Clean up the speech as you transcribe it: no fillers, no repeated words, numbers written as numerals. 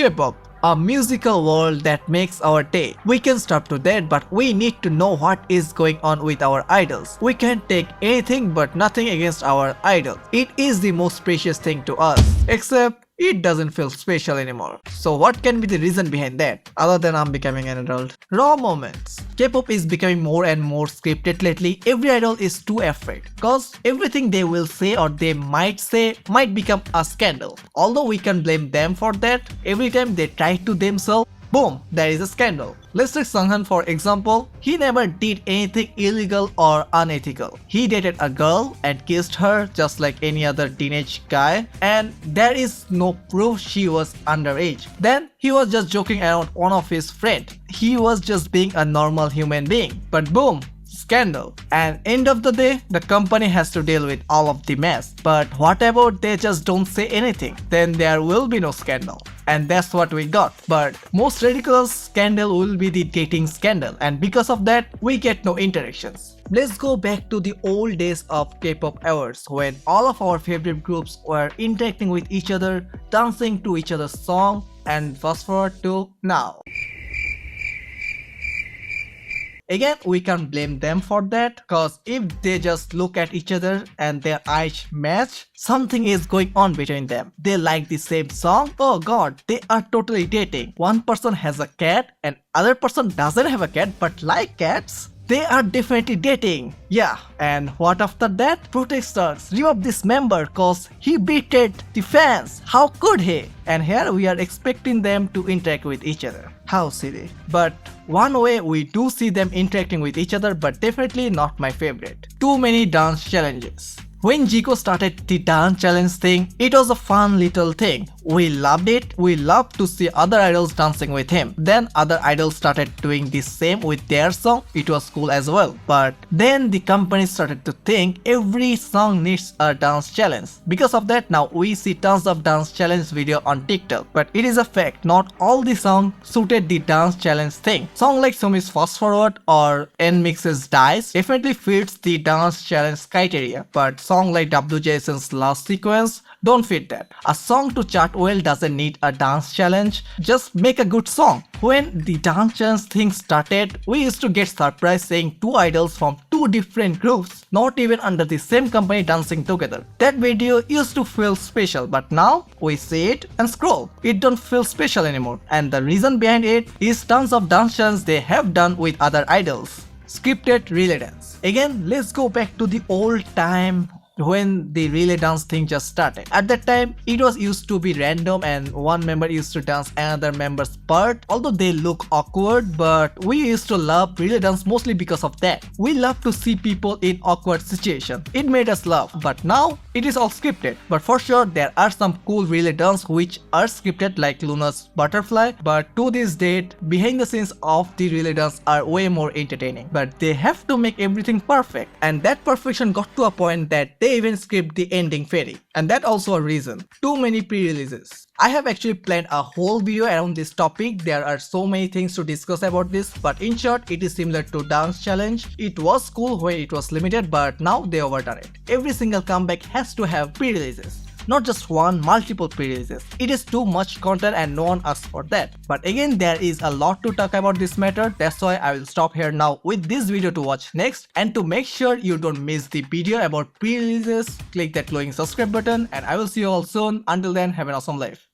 K-pop, a musical world that makes our day. We can stop to that, but we need to know what is going on with our idols. We can't take anything but nothing against our idol. It is the most precious thing to us. Except it doesn't feel special anymore. So what can be the reason behind that, other than I'm becoming an adult? Raw moments. K-pop is becoming more and more scripted lately. Every idol is too afraid, cause everything they will say or they might say might become a scandal. Although we can blame them for that, every time they try to themselves, boom, there is a scandal. Let's take Sunghan for example. He never did anything illegal or unethical. He dated a girl and kissed her just like any other teenage guy, and there is no proof she was underage. Then he was just joking around one of his friends. He was just being a normal human being. But boom, scandal. And end of the day, the company has to deal with all of the mess. But what about they just don't say anything? Then there will be no scandal. And that's what we got. But most ridiculous scandal will be the dating scandal, and because of that we get no interactions. Let's go back to the old days of K-pop hours when all of our favorite groups were interacting with each other, dancing to each other's song, and fast forward to now. Again, we can't blame them for that, cause if they just look at each other and their eyes match, something is going on between them. They like the same song. Oh god, they are totally dating. One person has a cat and other person doesn't have a cat but like cats. They are definitely dating. Yeah, and what after that? Protesters remove this member cause he betrayed the fans. How could he? And here we are expecting them to interact with each other. How silly. But one way we do see them interacting with each other, but definitely not my favorite. Too many dance challenges. When Zico started the dance challenge thing, it was a fun little thing. We loved it. We loved to see other idols dancing with him. Then other idols started doing the same with their song. It was cool as well. But then the company started to think every song needs a dance challenge. Because of that, now we see tons of dance challenge video on TikTok. But it is a fact, not all the songs suited the dance challenge thing. Song like Somi's Fast Forward or N-Mix's Dice definitely fits the dance challenge criteria. But song like WJSN's Last Sequence don't fit that. A song to chart well doesn't need a dance challenge. Just make a good song. When the dance challenge thing started, we used to get surprised seeing two idols from two different groups, not even under the same company, dancing together. That video used to feel special, but now we see it and scroll. It don't feel special anymore. And the reason behind it is tons of dance challenges they have done with other idols. Scripted relay dance. Again, let's go back to the old time when the relay dance thing just started. At that time, it was used to be random and one member used to dance another member's part. Although they look awkward, but we used to love relay dance mostly because of that. We love to see people in awkward situations. It made us laugh, but now it is all scripted. But for sure, there are some cool relay dance which are scripted like Luna's Butterfly, but to this date, behind the scenes of the relay dance are way more entertaining. But they have to make everything perfect, and that perfection got to a point that they even script the ending fairy, and that also a reason. Too many pre-releases. I have actually planned a whole video around this topic. There are so many things to discuss about this, but in short, it is similar to Dance Challenge. It was cool when it was limited, but now they overdone it. Every single comeback has to have pre-releases. Not just one, multiple pre-releases. It is too much content and no one asks for that. But again, there is a lot to talk about this matter. That's why I will stop here now with this video to watch next. And to make sure you don't miss the video about pre-releases, click that glowing subscribe button, and I will see you all soon. Until then, have an awesome life.